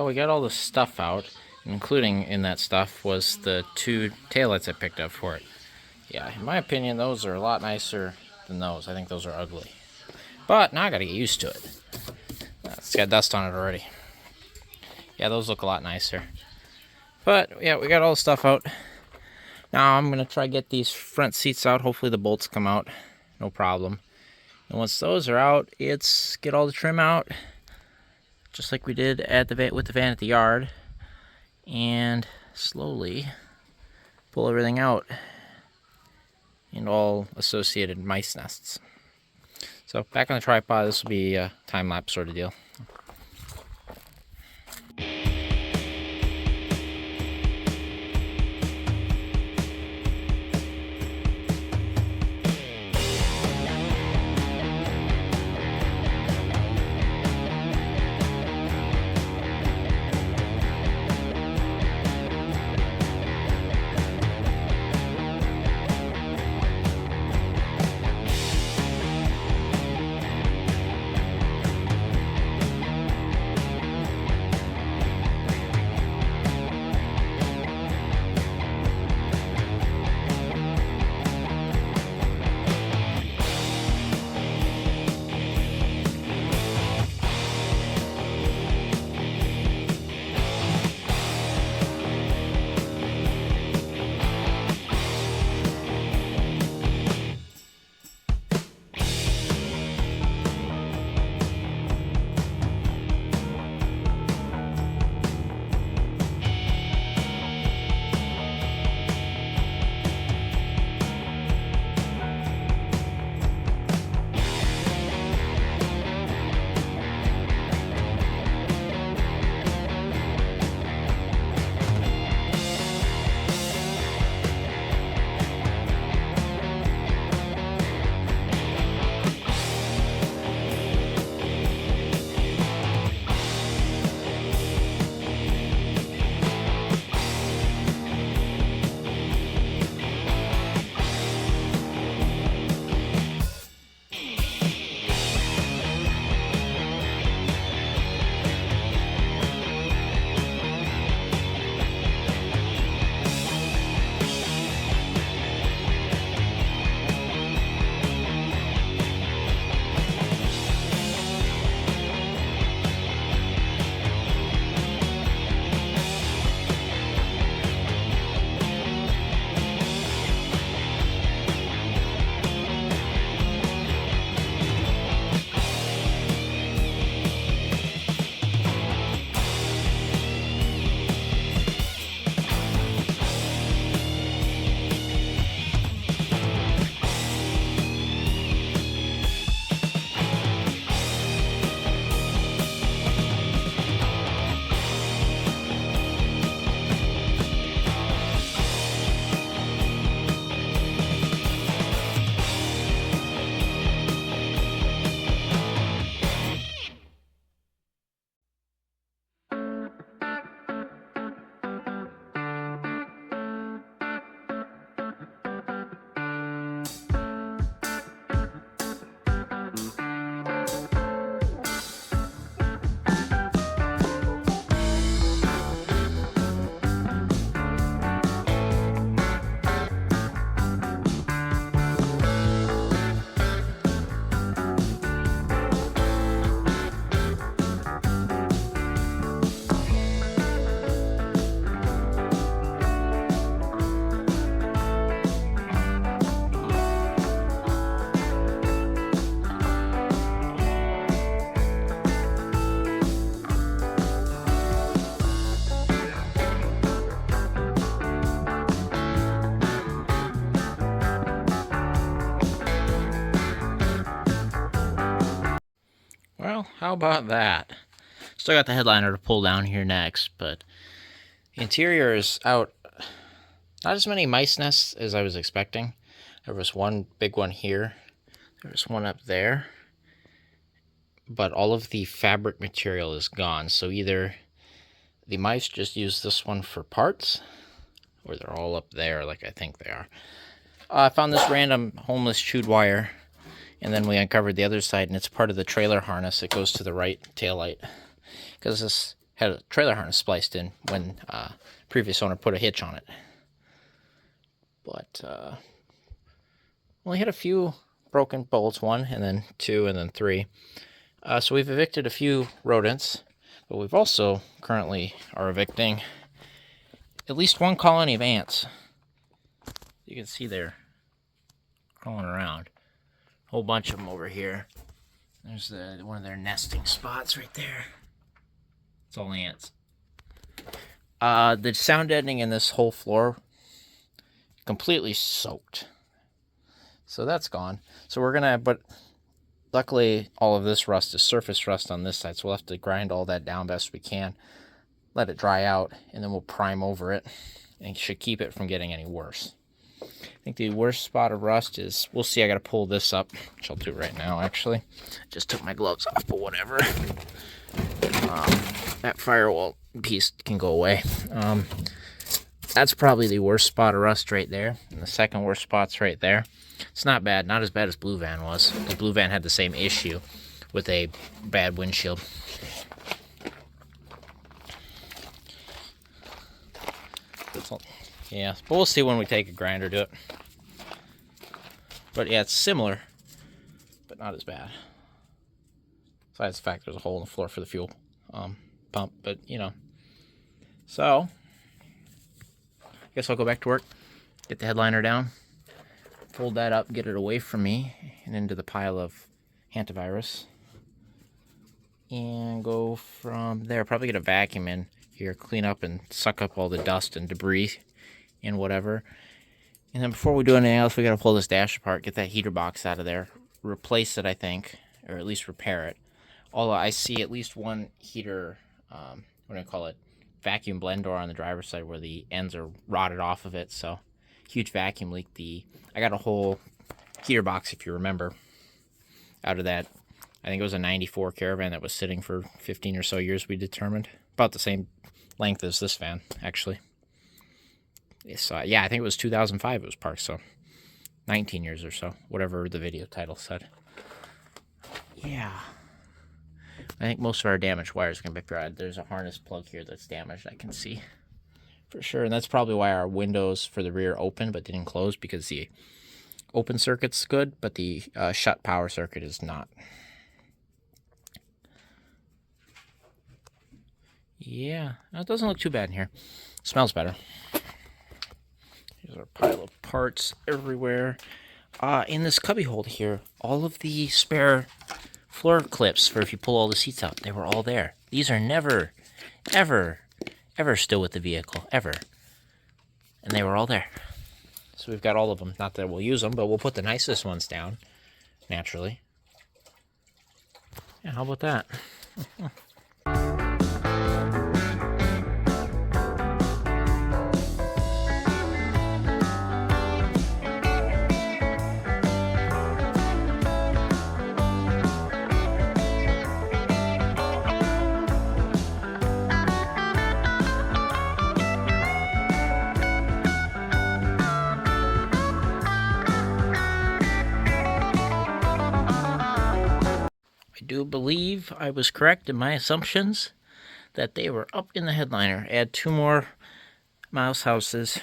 we got all the stuff out, including in that stuff was the 2 taillights I picked up for it. Yeah, in my opinion, those are a lot nicer than those. I think those are ugly. But now I gotta get used to it. It's got dust on it already. Yeah, those look a lot nicer. But yeah, we got all the stuff out. Now I'm gonna try to get these front seats out. Hopefully the bolts come out, no problem. And once those are out, it's get all the trim out, just like we did at the van, with the van at the yard, and slowly pull everything out and all associated mice nests. So back on the tripod, this will be a time-lapse sort of deal. Well, how about that? Still got the headliner to pull down here next, but the interior is out. Not as many mice nests as I was expecting. There was one big one here. There was one up there. But all of the fabric material is gone. So either the mice just use this one for parts, or they're all up there like I think they are. I found this random homeless chewed wire, and then we uncovered the other side, and it's part of the trailer harness that goes to the right taillight. Because this had a trailer harness spliced in when previous owner put a hitch on it. But only had a few broken bolts, 1 and then 2 and then 3. So we've evicted a few rodents, but we've also currently are evicting at least 1 colony of ants. You can see they're crawling around. A whole bunch of them over here. There's one of their nesting spots right there. It's all ants. The sound deadening in this whole floor completely soaked. So that's gone. So we're gonna, but luckily all of this rust is surface rust on this side, so we'll have to grind all that down best we can, let it dry out, and then we'll prime over it, and should keep it from getting any worse. I think the worst spot of rust is, we'll see, I gotta pull this up, which I'll do right now actually. Just took my gloves off, but whatever. That firewall piece can go away. That's probably the worst spot of rust right there, and the second worst spot's right there. It's not bad, not as bad as Blue Van was. The Blue Van had the same issue with a bad windshield. Yeah, but we'll see when we take a grinder to it. But yeah, it's similar, but not as bad. Besides the fact there's a hole in the floor for the fuel pump, but you know. So, I guess I'll go back to work, get the headliner down, fold that up, get it away from me, and into the pile of antivirus. And go from there, probably get a vacuum in here, clean up and suck up all the dust and debris and whatever. And then before we do anything else, we gotta pull this dash apart, get that heater box out of there, replace it, I think, or at least repair it. Although I see at least one heater, what do I call it, vacuum blend door on the driver's side where the ends are rotted off of it, so huge vacuum leak. I got a whole heater box, if you remember, out of that. I think it was a 94 Caravan that was sitting for 15 or so years, we determined. About the same length as this van, actually. So, yeah, I think it was 2005 it was parked, so 19 years or so, whatever the video title said. Yeah. I think most of our damaged wires are going to be bad. There's a harness plug here that's damaged, I can see. For sure, and that's probably why our windows for the rear open but didn't close, because the open circuit's good, but the shut power circuit is not. Yeah, it doesn't look too bad in here. Smells better. Here's our pile of parts everywhere. In this cubby hole here, all of the spare floor clips for if you pull all the seats out, they were all there. These are never, ever still with the vehicle, ever. And they were all there. So we've got all of them. Not that we'll use them, but we'll put the nicest ones down, naturally. Yeah, how about that? I do believe I was correct in my assumptions that they were up in the headliner. Add 2 more mouse houses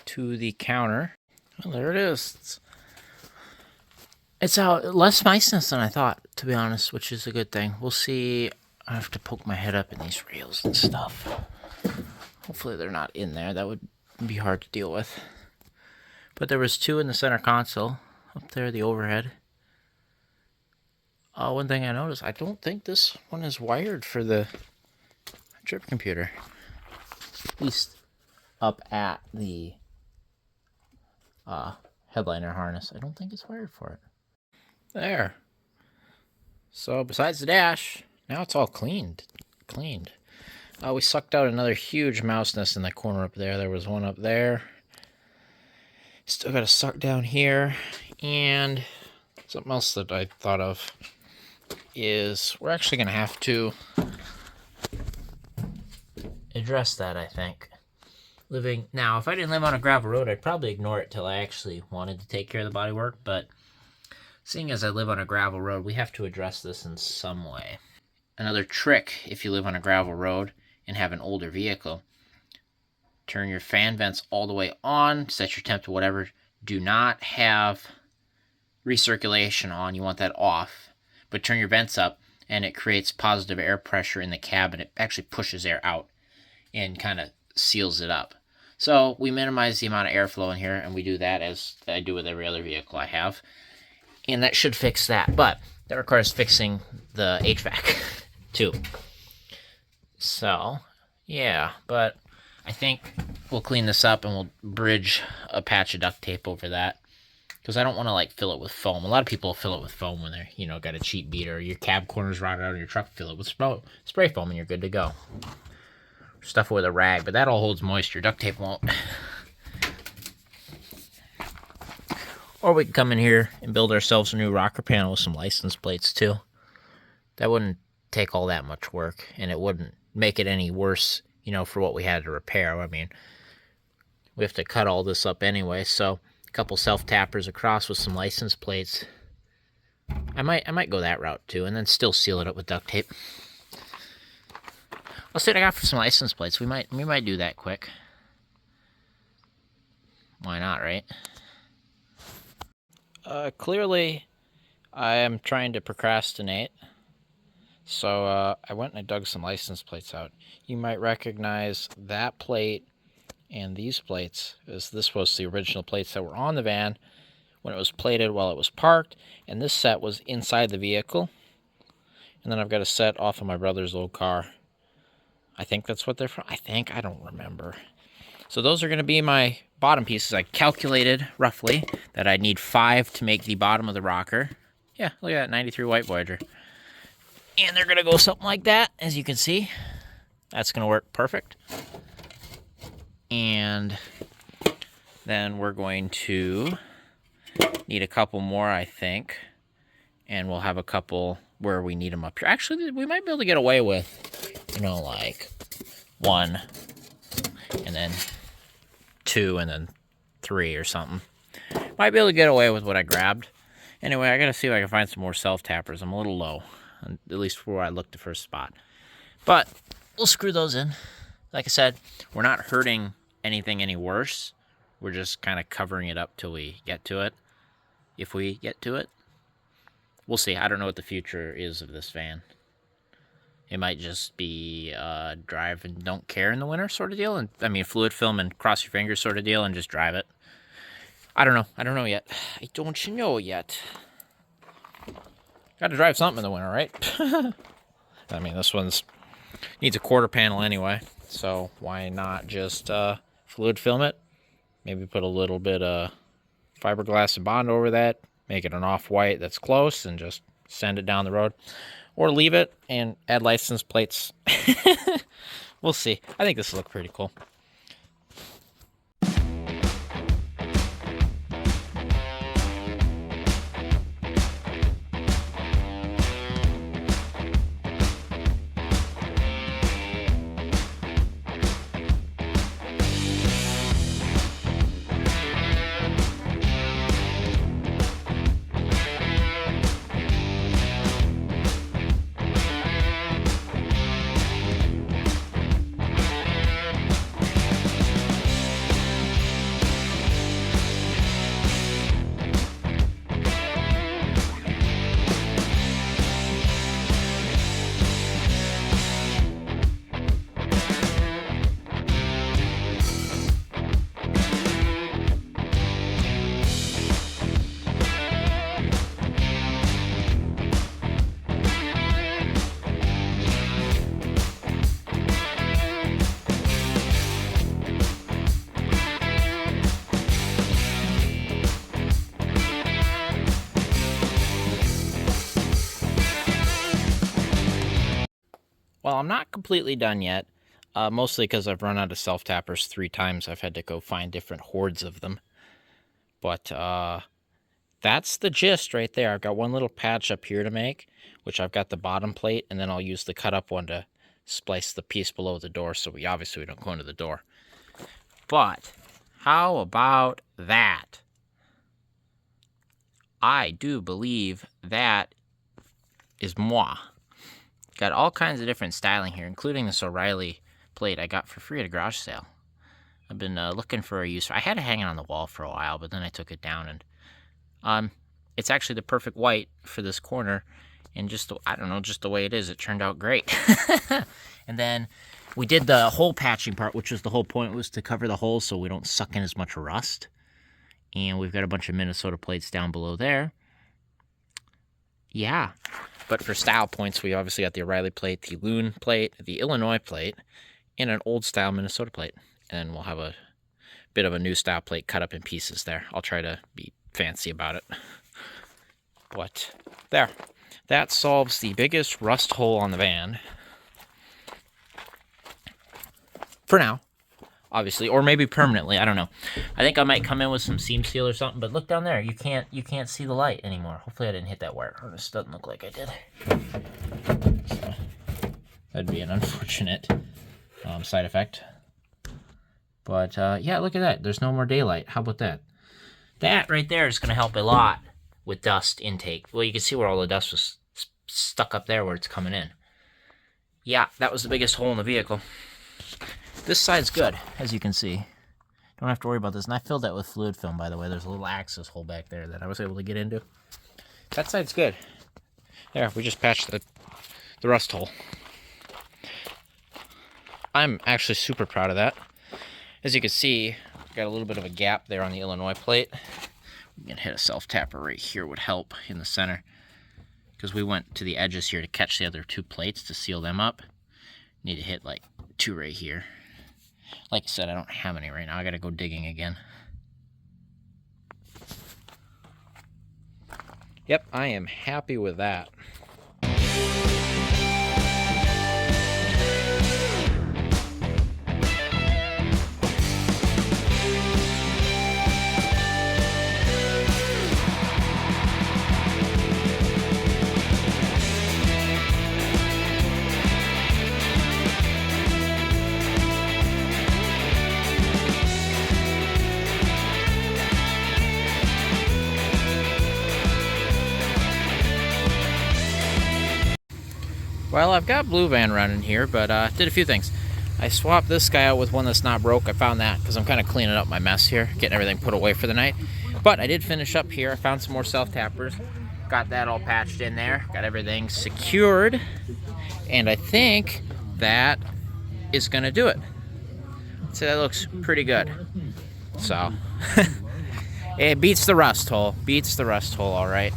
to the counter. Well, there it is. It's out less niceness than I thought, to be honest, which is a good thing. We'll see. I have to poke my head up in these rails and stuff. Hopefully they're not in there. That would be hard to deal with. But there was 2 in the center console. Up there, the overhead. One thing I noticed, I don't think this one is wired for the trip computer. At least up at the headliner harness. I don't think it's wired for it. There. So besides the dash, now it's all cleaned. We sucked out another huge mouse nest in that corner up there. There was one up there. Still got to suck down here. And something else that I thought of is we're actually going to have to address that, I think. Now, if I didn't live on a gravel road, I'd probably ignore it till I actually wanted to take care of the bodywork, but seeing as I live on a gravel road, we have to address this in some way. Another trick, if you live on a gravel road, and have an older vehicle, turn your fan vents all the way on, set your temp to whatever. Do not have recirculation on. You want that off. But turn your vents up, and it creates positive air pressure in the cabin. It actually pushes air out and kind of seals it up. So we minimize the amount of airflow in here, and we do that as I do with every other vehicle I have. And that should fix that. But that requires fixing the HVAC too. So, yeah, but I think we'll clean this up and we'll bridge a patch of duct tape over that. Because I don't want to, like, fill it with foam. A lot of people fill it with foam when they're, you know, got a cheap beater. Your cab corners rotted out of your truck, fill it with spray foam and you're good to go. Stuff it with a rag, but that all holds moisture. Duct tape won't. Or we can come in here and build ourselves a new rocker panel with some license plates, too. That wouldn't take all that much work, and it wouldn't make it any worse, you know, for what we had to repair. I mean, we have to cut all this up anyway, so a couple self-tappers across with some license plates. I might go that route, too, and then still seal it up with duct tape. Let's see what I got for some license plates. We might do that quick. Why not, right? Clearly, I am trying to procrastinate. So I went and I dug some license plates out. You might recognize that plate and these plates, as this was the original plates that were on the van when it was plated while it was parked, and this set was inside the vehicle. And then I've got a set off of my brother's old car. I think that's what they're from. I don't remember. So those are going to be my bottom pieces. I calculated roughly that I'd need 5 to make the bottom of the rocker. Yeah, look at that, 93 White Voyager. And they're going to go something like that, as you can see. That's going to work perfect. And then we're going to need a couple more, I think. And we'll have a couple where we need them up here. Actually, we might be able to get away with, you know, like 1, and then 2, and then 3 or something. Might be able to get away with what I grabbed. Anyway, I got to see if I can find some more self-tappers. I'm a little low, at least for where I looked the first spot. But we'll screw those in. Like I said, we're not hurting anything any worse. We're just kind of covering it up till we get to it. If we get to it. We'll see. I don't know what the future is of this van. It might just be drive and don't care in the winter sort of deal. And I mean, fluid film and cross your fingers sort of deal and just drive it. I don't know. I don't know yet. I don't know yet. Got to drive something in the winter, right? I mean, this one's needs a quarter panel anyway. So why not just fluid film it? Maybe put a little bit of fiberglass and bond over that. Make it an off-white that's close and just send it down the road. Or leave it and add license plates. We'll see. I think this will look pretty cool. Well, I'm not completely done yet, mostly because I've run out of self-tappers 3 times. I've had to go find different hordes of them. But that's the gist right there. I've got one little patch up here to make, which I've got the bottom plate, and then I'll use the cut-up one to splice the piece below the door, so we obviously don't go into the door. But how about that? I do believe that is moi. Got all kinds of different styling here, including this O'Reilly plate I got for free at a garage sale. I've been looking for a use. I had it hanging on the wall for a while, but then I took it down, and it's actually the perfect white for this corner, and just, I don't know, just the way it is, it turned out great. And then we did the hole patching part, which was the whole point, was to cover the holes so we don't suck in as much rust. And we've got a bunch of Minnesota plates down below there. Yeah, but for style points, we obviously got the O'Reilly plate, the Loon plate, the Illinois plate, and an old style Minnesota plate. And we'll have a bit of a new style plate cut up in pieces there. I'll try to be fancy about it. But there, that solves the biggest rust hole on the van. For now, obviously, or maybe permanently, I don't know. I think I might come in with some seam seal or something, but look down there. You can't see the light anymore. Hopefully I didn't hit that wire harness. Doesn't look like I did. So, that'd be an unfortunate side effect. But yeah, look at that. There's no more daylight. How about that? That right there is going to help a lot with dust intake. Well, you can see where all the dust was stuck up there where it's coming in. Yeah, that was the biggest hole in the vehicle. This side's good, as you can see. Don't have to worry about this. And I filled that with fluid film, by the way. There's a little access hole back there that I was able to get into. That side's good. There, we just patched the rust hole. I'm actually super proud of that. As you can see, got a little bit of a gap there on the Illinois plate. We can hit a self-tapper right here would help in the center, because we went to the edges here to catch the other two plates to seal them up. Need to hit like 2 right here. Like I said, I don't have any right now. I gotta go digging again. Yep, I am happy with that. Well, I've got Blue Van running here, but did a few things. I swapped this guy out with one that's not broke. I found that because I'm kind of cleaning up my mess here, getting everything put away for the night. But I did finish up here. I found some more self-tappers. Got that all patched in there. Got everything secured. And I think that is going to do it. So that looks pretty good. So, it beats the rust hole. Beats the rust hole, all right.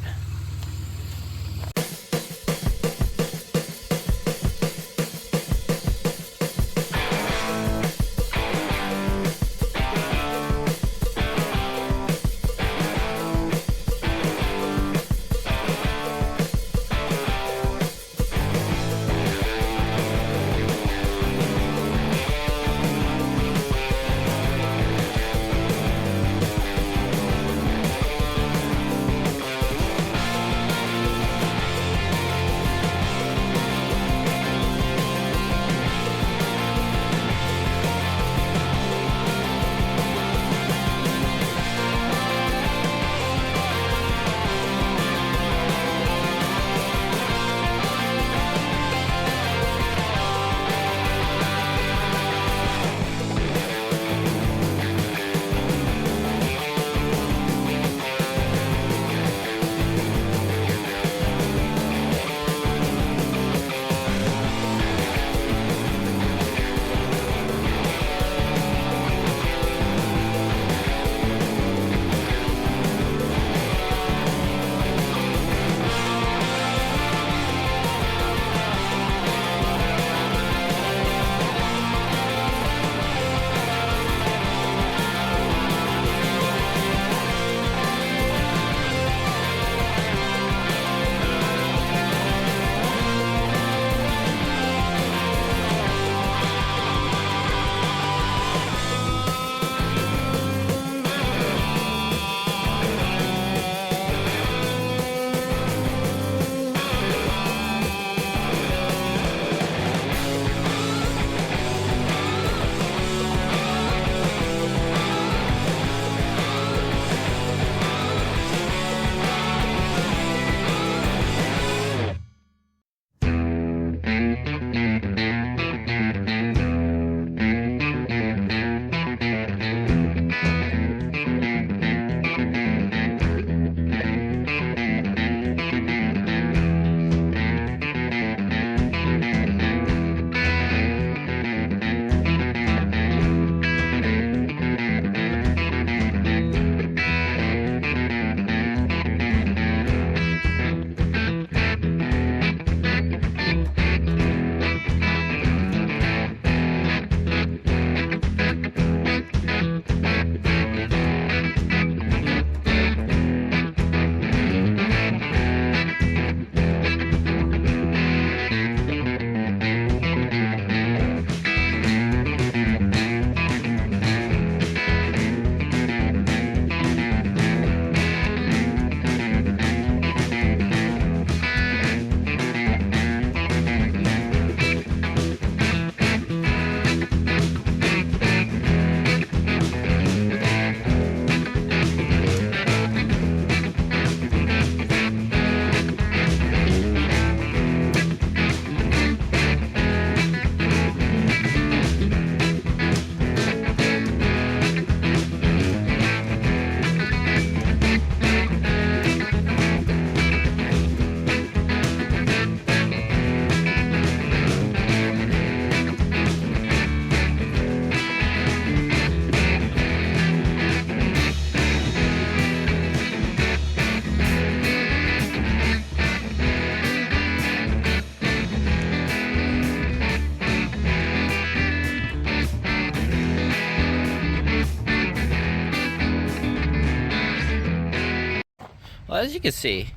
Well, as you can see,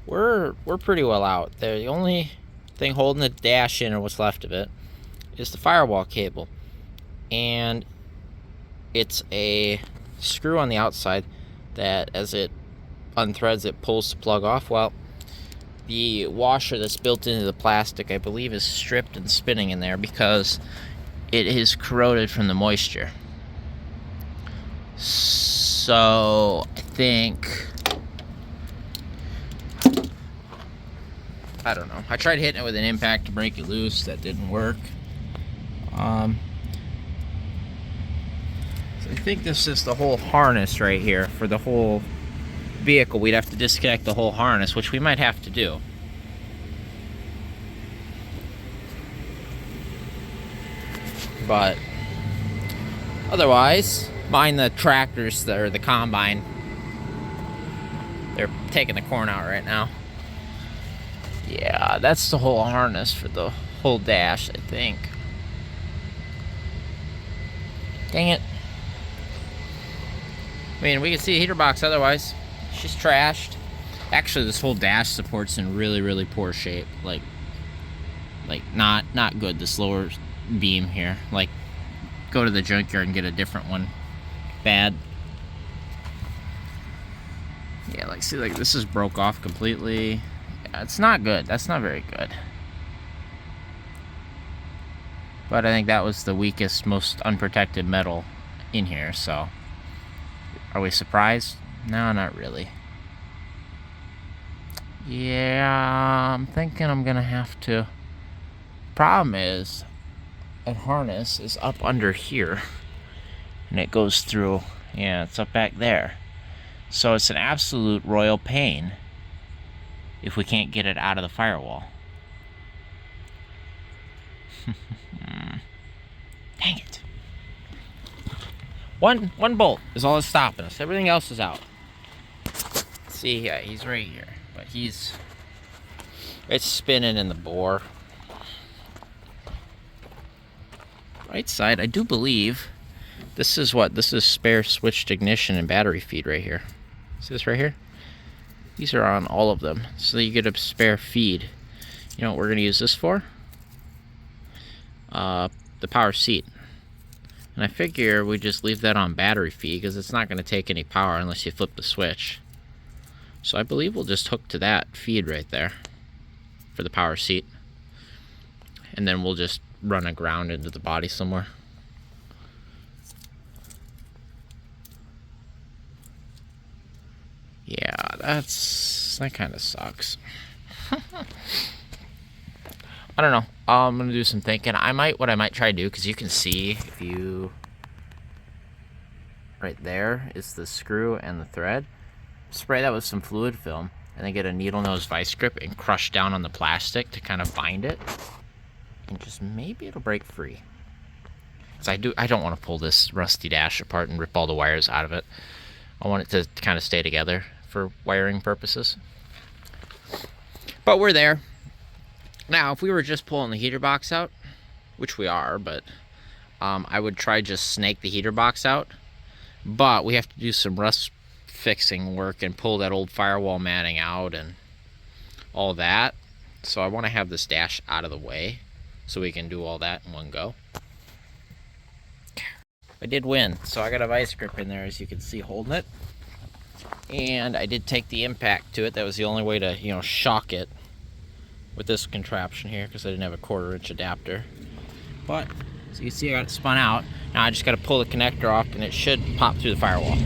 we're pretty well out there. The only thing holding the dash in, or what's left of it, is the firewall cable. And it's a screw on the outside that, as it unthreads, it pulls the plug off. Well, the washer that's built into the plastic, I believe, is stripped and spinning in there because it is corroded from the moisture. So I think, I don't know. I tried hitting it with an impact to break it loose. That didn't work. So I think this is the whole harness right here for the whole vehicle. We'd have to disconnect the whole harness, which we might have to do. But otherwise, mind the tractors that are the combine. They're taking the corn out right now. Yeah, that's the whole harness for the whole dash, I think. Dang it. I mean, we can see a heater box otherwise. She's trashed. Actually, this whole dash support's in really, really poor shape. Like not good, this lower beam here. Like, go to the junkyard and get a different one. Bad. Yeah, like, see, like, this is broke off completely. Yeah, it's not good. That's not very good. But I think that was the weakest, most unprotected metal in here, so. Are we surprised? No, not really. Yeah, I'm thinking I'm gonna have to. Problem is, that harness is up under here. And it goes through, yeah, it's up back there. So it's an absolute royal pain if we can't get it out of the firewall. Dang it. One bolt is all that's stopping us. Everything else is out. See, yeah, he's right here. But it's spinning in the bore. Right side, I do believe this is spare switched ignition and battery feed right here. See this right here? These are on all of them, so you get a spare feed. You know what we're gonna use this for? The power seat. And I figure we just leave that on battery feed because it's not gonna take any power unless you flip the switch. So I believe we'll just hook to that feed right there for the power seat. And then we'll just run a ground into the body somewhere. Yeah, that kind of sucks. I don't know. I'm gonna do some thinking. What I might try to do, because you can see, if you, right there is the screw and the thread. Spray that with some fluid film, and then get a needle nose vice grip and crush down on the plastic to kind of bind it. And just maybe it'll break free. Because I don't want to pull this rusty dash apart and rip all the wires out of it. I want it to kind of stay together for wiring purposes. But we're there. Now, if we were just pulling the heater box out, which we are, but I would try just snake the heater box out. But we have to do some rust fixing work and pull that old firewall matting out and all that. So I want to have this dash out of the way so we can do all that in one go. I did win, so I got a vice grip in there, as you can see, holding it. And I did take the impact to it. That was the only way to, shock it with this contraption here, because I didn't have a 1/4-inch adapter. But, so you can see I got it spun out. Now I just got to pull the connector off, and it should pop through the firewall.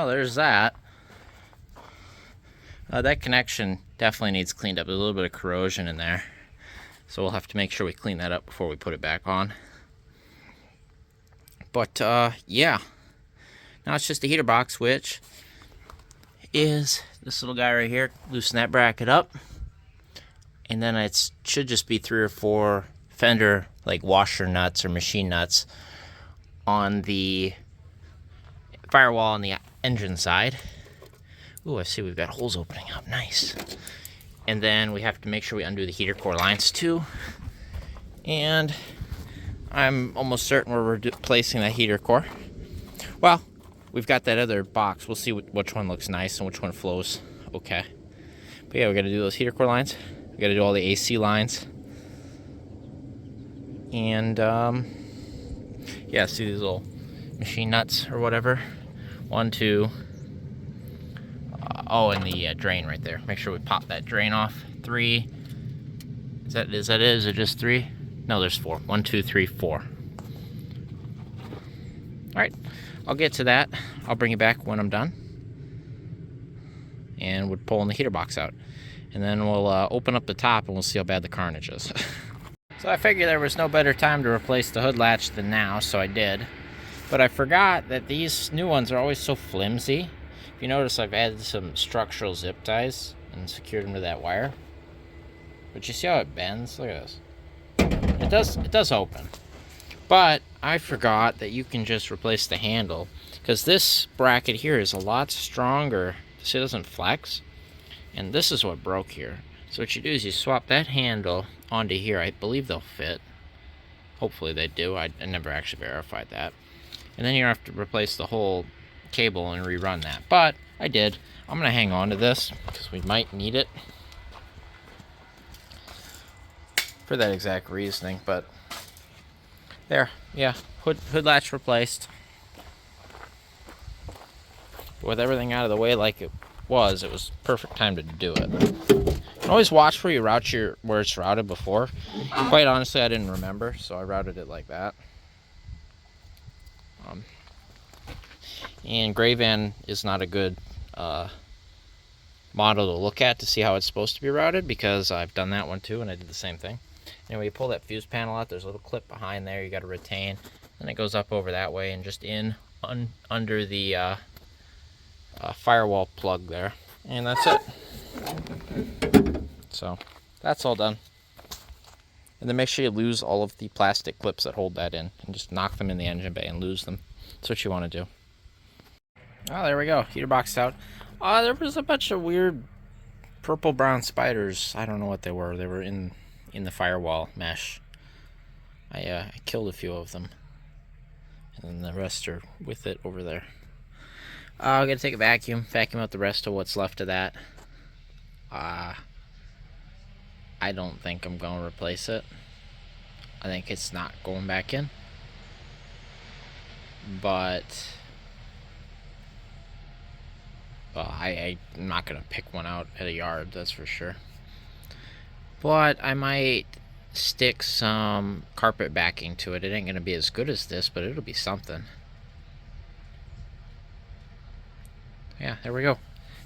Well, there's that. That connection definitely needs cleaned up. There's a little bit of corrosion in there. So we'll have to make sure we clean that up before we put it back on. But, yeah. Now it's just a heater box, which is this little guy right here. Loosen that bracket up. And then it should just be 3 or 4 fender, like washer nuts or machine nuts on the firewall on the engine side. Ooh, I see we've got holes opening up. Nice. And then we have to make sure we undo the heater core lines too. And I'm almost certain we're replacing that heater core. Well, we've got that other box. We'll see which one looks nice and which one flows okay. But yeah, we got to do those heater core lines. We got to do all the AC lines. And yeah, see these little machine nuts or whatever. 1, 2. Oh, and the drain right there. Make sure we pop that drain off. 3. Is that it? Is it just 3? No, there's 4. 1, 2, 3, 4. All right, I'll get to that. I'll bring you back when I'm done. And we're pulling the heater box out. And then we'll open up the top and we'll see how bad the carnage is. So I figured there was no better time to replace the hood latch than now, so I did. But I forgot that these new ones are always so flimsy. If you notice, I've added some structural zip ties and secured them to that wire. But you see how it bends? Look at this. It does open. But I forgot that you can just replace the handle, because this bracket here is a lot stronger. See, it doesn't flex. And this is what broke here. So what you do is you swap that handle onto here. I believe they'll fit. Hopefully they do. I never actually verified that. And then you have to replace the whole cable and rerun that. But I did. I'm going to hang on to this because we might need it for that exact reasoning. But there, yeah, hood latch replaced. With everything out of the way like it was perfect time to do it. And always watch where you route where it's routed before. Quite honestly, I didn't remember, so I routed it like that. And gray van is not a good model to look at to see how it's supposed to be routed, because I've done that one too and I did the same thing. Anyway, you pull that fuse panel out, there's a little clip behind there you got to retain, then it goes up over that way and just under the firewall plug there, and that's it. So that's all done. And then make sure you lose all of the plastic clips that hold that in, and just knock them in the engine bay and lose them. That's what you want to do. Oh, there we go. Heater box out. There was a bunch of weird purple brown spiders. I don't know what they were. They were in the firewall mesh. I killed a few of them, and then the rest are with it over there. I'm gonna take a vacuum out the rest of what's left of that. I don't think I'm gonna replace it. I think it's not going back in. But well, I'm not gonna pick one out at a yard, that's for sure. But I might stick some carpet backing to it. It ain't gonna be as good as this, but it'll be something. Yeah, there we go.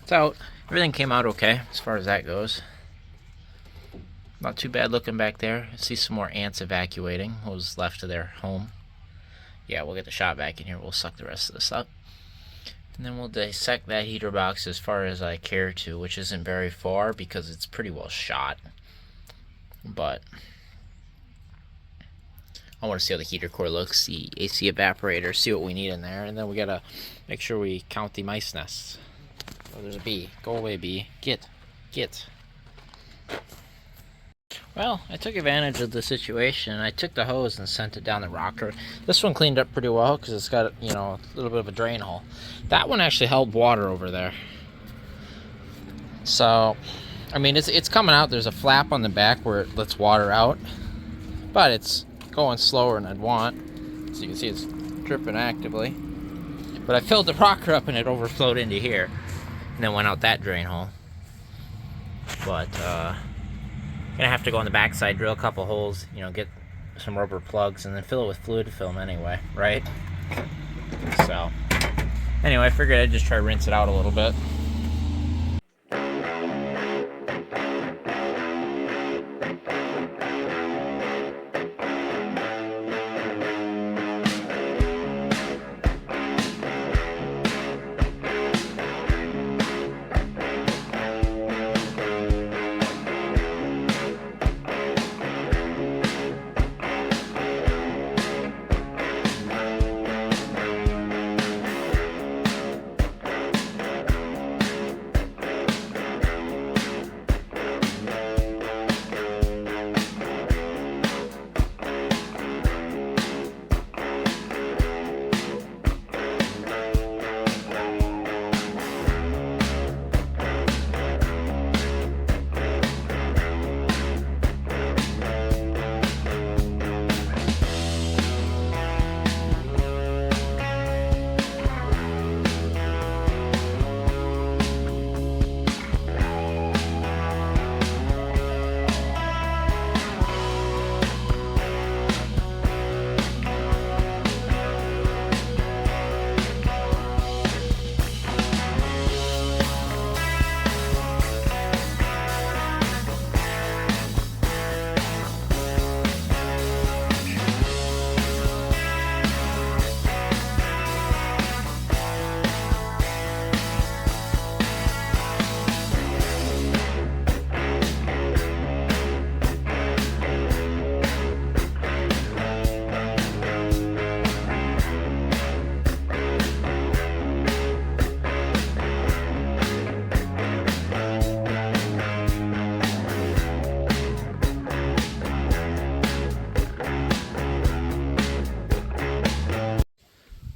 It's out. Everything came out okay as far as that goes. Not too bad looking back there. I see some more ants evacuating what was left of their home. Yeah, we'll get the shop vac in here. We'll suck the rest of this up. And then we'll dissect that heater box as far as I care to, which isn't very far because it's pretty well shot. But I want to see how the heater core looks, the AC evaporator, see what we need in there, and then we gotta make sure we count the mice nests. Oh, there's a bee. Go away, bee. Get. Well, I took advantage of the situation. I took the hose and sent it down the rocker. This one cleaned up pretty well because it's got, you know, a little bit of a drain hole. That one actually held water over there. So, I mean, it's coming out. There's a flap on the back where it lets water out, but it's going slower than I'd want. So you can see it's dripping actively. But I filled the rocker up and it overflowed into here and then went out that drain hole. But gonna have to go on the backside, drill a couple holes, you know, get some rubber plugs and then fill it with fluid film anyway, right? So Anyway, I figured I'd just try to rinse it out a little bit.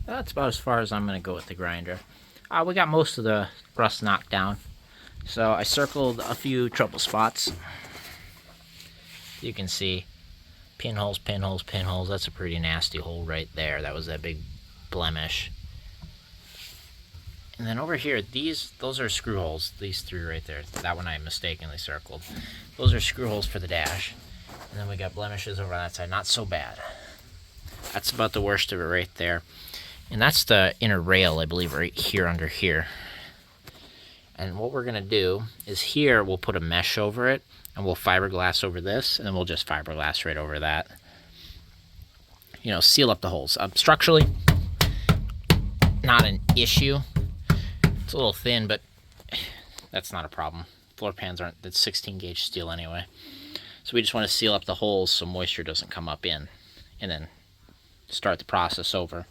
That's about as far as I'm going to go with the grinder. We got most of the rust knocked down. So I circled a few trouble spots. You can see pinholes, pinholes, pinholes. That's a pretty nasty hole right there. That was that big blemish. And then over here, those are screw holes. These three right there. That one I mistakenly circled. Those are screw holes for the dash. And then we got blemishes over on that side. Not so bad. That's about the worst of it right there. And that's the inner rail, I believe, right here under here. And what we're going to do is here we'll put a mesh over it, and we'll fiberglass over this, and then we'll just fiberglass right over that. You know, seal up the holes. Structurally, not an issue. It's a little thin, but that's not a problem. Floor pans aren't, that's 16 gauge steel anyway. So we just want to seal up the holes so moisture doesn't come up in, and then start the process over.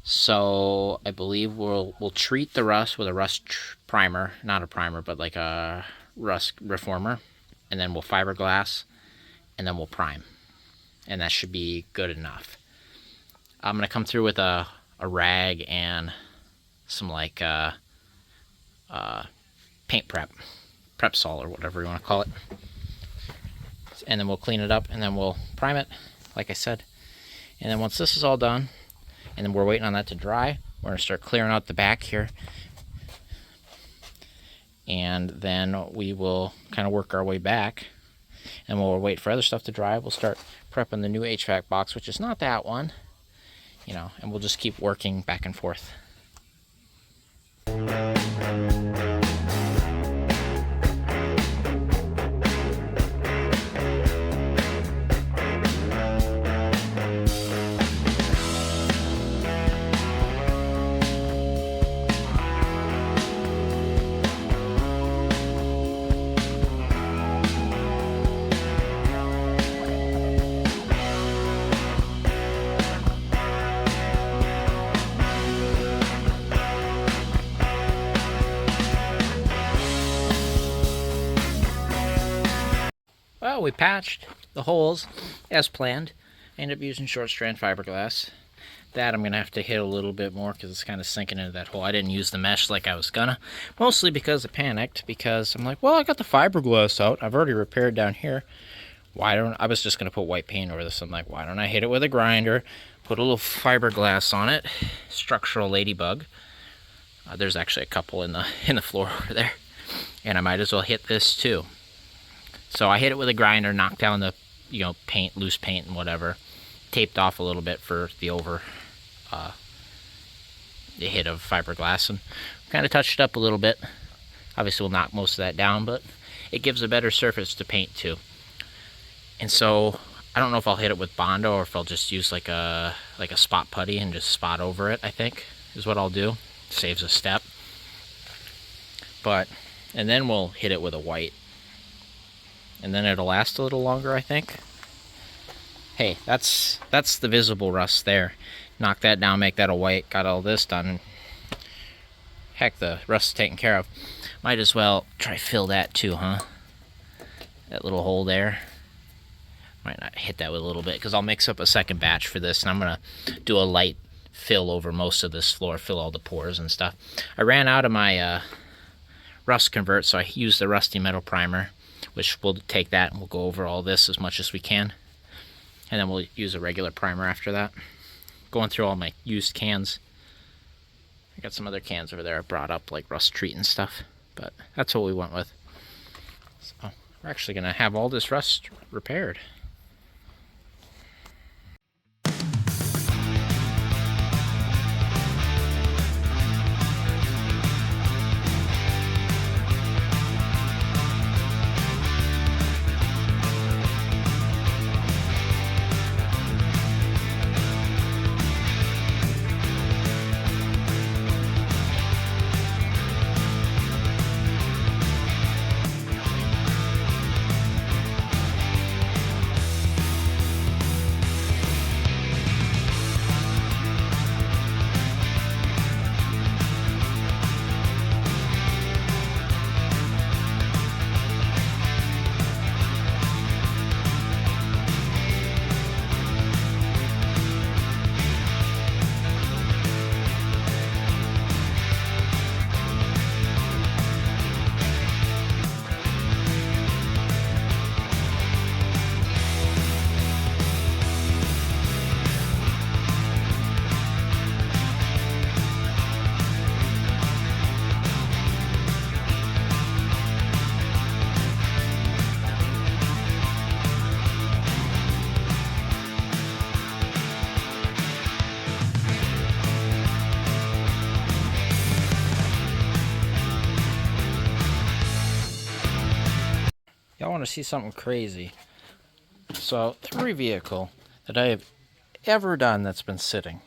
So I believe we'll treat the rust with a rust primer, not a primer, but like a rust reformer, and then we'll fiberglass, and then we'll prime, and that should be good enough. I'm gonna come through with a rag and some like paint prep sol or whatever you want to call it, and then we'll clean it up, and then we'll prime it, like I said, and then once this is all done. And then we're waiting on that to dry. We're going to start clearing out the back here. And then we will kind of work our way back. And we'll wait for other stuff to dry. We'll start prepping the new HVAC box, which is not that one. You know, and we'll just keep working back and forth. Well, we patched the holes as planned. I ended up using short strand fiberglass. That I'm going to have to hit a little bit more because it's kind of sinking into that hole. I didn't use the mesh like I was gonna. Mostly because I panicked, because I'm like, well, I got the fiberglass out. I've already repaired down here. I was just going to put white paint over this. I'm like, why don't I hit it with a grinder, put a little fiberglass on it, structural ladybug. There's actually a couple in the floor over there. And I might as well hit this too. So I hit it with a grinder, knocked down the, paint, loose paint and whatever. Taped off a little bit for the a hit of fiberglass and kind of touched it up a little bit. Obviously we'll knock most of that down, but it gives a better surface to paint to. And so I don't know if I'll hit it with Bondo or if I'll just use like a spot putty and just spot over it, I think is what I'll do. Saves a step. And then we'll hit it with a white. And then it'll last a little longer, I think. Hey, that's the visible rust there. Knock that down, make that a white, got all this done. Heck, the rust is taken care of. Might as well try fill that too, huh? That little hole there. Might not hit that with a little bit, because I'll mix up a second batch for this, and I'm going to do a light fill over most of this floor, fill all the pores and stuff. I ran out of my rust convert, so I used the rusty metal primer, which we'll take that and we'll go over all this as much as we can. And then we'll use a regular primer after that. Going through all my used cans. I got some other cans over there I brought up, like rust treat and stuff, but that's what we went with. So we're actually going to have all this rust repaired. Y'all want to see something crazy? So every vehicle that I have ever done that's been sitting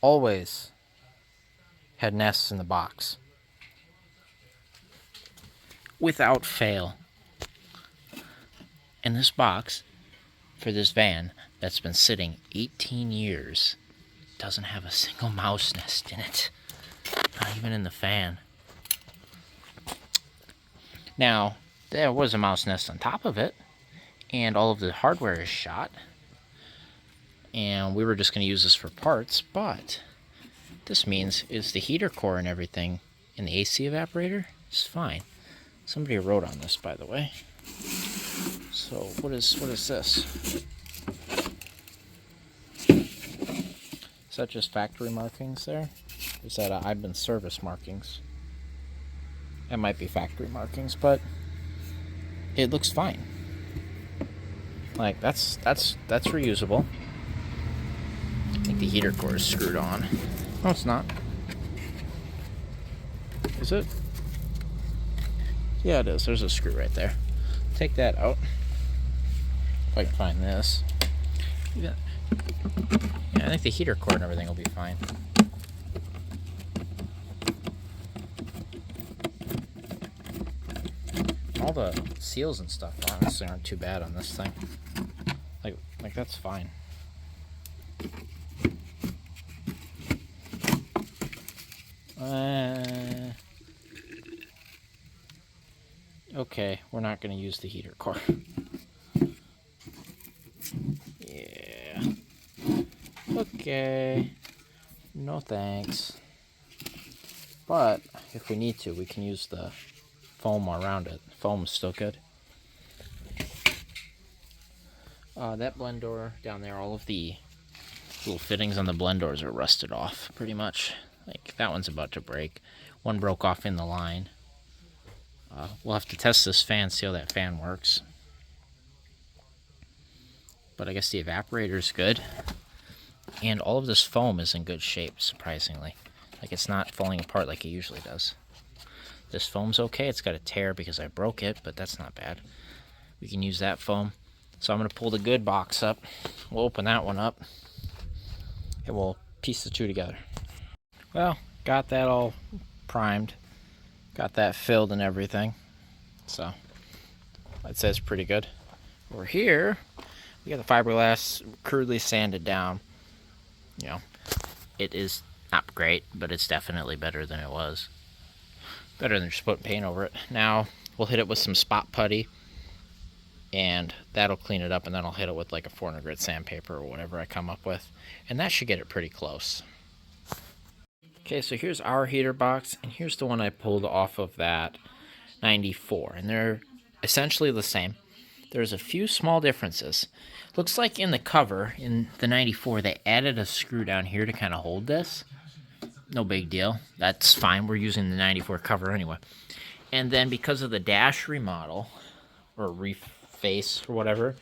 always had nests in the box. Without fail. And this box for this van that's been sitting 18 years doesn't have a single mouse nest in it. Not even in the fan. Now, there was a mouse nest on top of it, and all of the hardware is shot. And we were just going to use this for parts, but this means is the heater core and everything in the AC evaporator is fine. Somebody wrote on this, by the way. So what is this? Is that just factory markings there? Is that I've been service markings? That might be factory markings, but it looks fine. Like that's reusable. I think the heater core is screwed on. No, it's not. Is it? Yeah, it is. There's a screw right there. Take that out. If I can find this. Yeah, I think the heater core and everything will be fine. All the seals and stuff honestly aren't too bad on this thing. Like that's fine. Okay, we're not going to use the heater core. Yeah. Okay. No thanks. But if we need to, we can use the foam around it. Foam's still good. That blend door down there, all of the little fittings on the blend doors are rusted off pretty much. Like that one's about to break. One broke off in the line. We'll have to test this fan, see how that fan works. But I guess the evaporator's good. And all of this foam is in good shape, surprisingly. Like, it's not falling apart like it usually does. This foam's okay. It's got a tear because I broke it, but that's not bad. We can use that foam. So I'm going to pull the good box up. We'll open that one up, and we'll piece the two together. Well, got that all primed. Got that filled and everything. So I'd say it's pretty good. Over here, we got the fiberglass crudely sanded down. You know, it is not great, but it's definitely better than it was. Better than just putting paint over it. Now, we'll hit it with some spot putty, and that'll clean it up, and then I'll hit it with like a 400 grit sandpaper or whatever I come up with. And that should get it pretty close. Okay, so here's our heater box, and here's the one I pulled off of that 94. And they're essentially the same. There's a few small differences. Looks like in the cover, in the 94, they added a screw down here to kind of hold this. No big deal. That's fine. We're using the 94 cover anyway. And then because of the dash remodel, or reface, or whatever,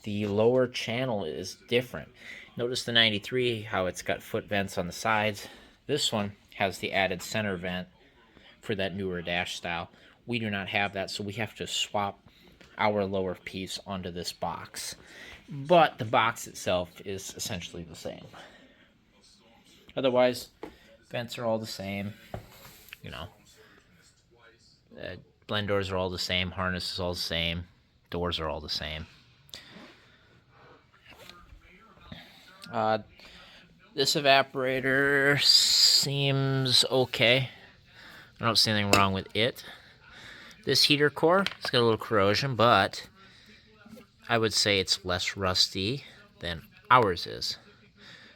the lower channel is different. Notice the 93, how it's got foot vents on the sides. This one has the added center vent for that newer dash style. We do not have that, so we have to swap our lower piece onto this box. But the box itself is essentially the same. Otherwise, vents are all the same. You know, blend doors are all the same. Harness is all the same. Doors are all the same. This evaporator seems okay. I don't see anything wrong with it. This heater core, it's got a little corrosion, but I would say it's less rusty than ours is.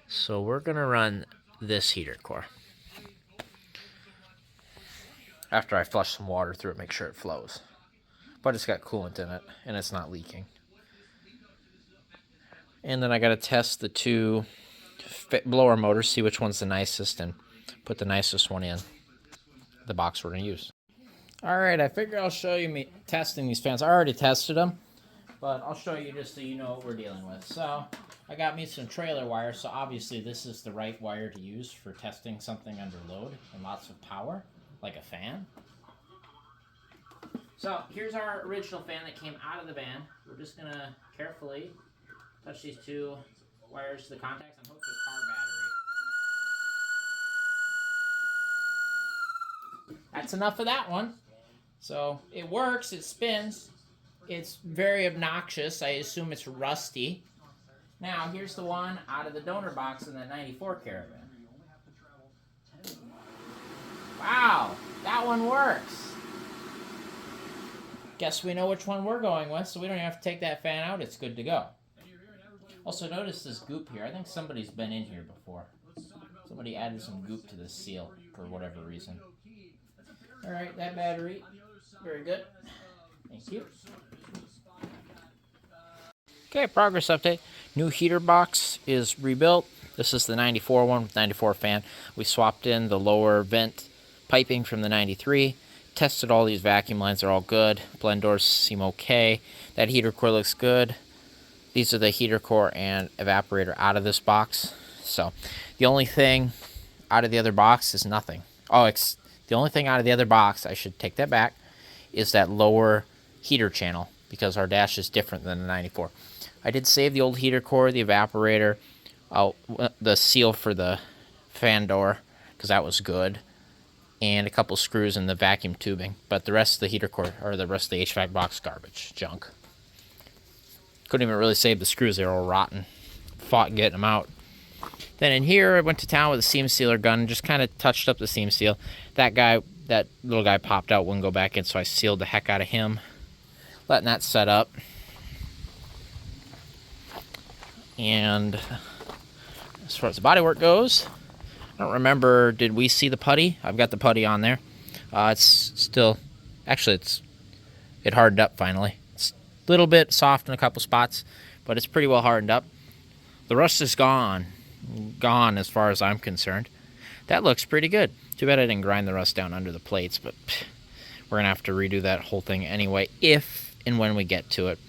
So we're going to run this heater core. After I flush some water through it, make sure it flows. But it's got coolant in it, and it's not leaking. And then I got to test the two blower motors, see which one's the nicest, and put the nicest one in the box we're going to use. Alright, I figure I'll show you me testing these fans. I already tested them, but I'll show you just so you know what we're dealing with. So, I got me some trailer wire, so obviously this is the right wire to use for testing something under load and lots of power, like a fan. So, here's our original fan that came out of the van. We're just going to carefully touch these two wires to the contacts and hook the car battery. That's enough of that one. So it works, it spins. It's very obnoxious. I assume it's rusty. Now here's the one out of the donor box in the 94 Caravan. Wow, that one works. Guess we know which one we're going with, so we don't even have to take that fan out. It's good to go. Also, notice this goop here. I think somebody's been in here before. Somebody added some goop to this seal for whatever reason. Alright, that battery, very good. Thank you. Okay, progress update. New heater box is rebuilt. This is the 94 one with 94 fan. We swapped in the lower vent piping from the 93. Tested all these vacuum lines, they're all good. Blend doors seem okay. That heater core looks good. These are the heater core and evaporator out of this box. So, the only thing out of the other box is nothing. The only thing out of the other box, I should take that back, is that lower heater channel, because our dash is different than the 94. I did save the old heater core, the evaporator, the seal for the fan door, because that was good, and a couple screws in the vacuum tubing. But the rest of the heater core, or the rest of the HVAC box, garbage, junk. Couldn't even really save the screws, they were all rotten. Fought getting them out. Then in here, I went to town with a seam sealer gun, just kind of touched up the seam seal. That little guy popped out, wouldn't go back in, so I sealed the heck out of him. Letting that set up. And as far as the bodywork goes, I don't remember, did we see the putty? I've got the putty on there. It's still, actually it hardened up finally. It's a little bit soft in a couple spots, but it's pretty well hardened up. The rust is gone as far as I'm concerned. That looks pretty good. Too bad I didn't grind the rust down under the plates, but we're going to have to redo that whole thing anyway, if and when we get to it.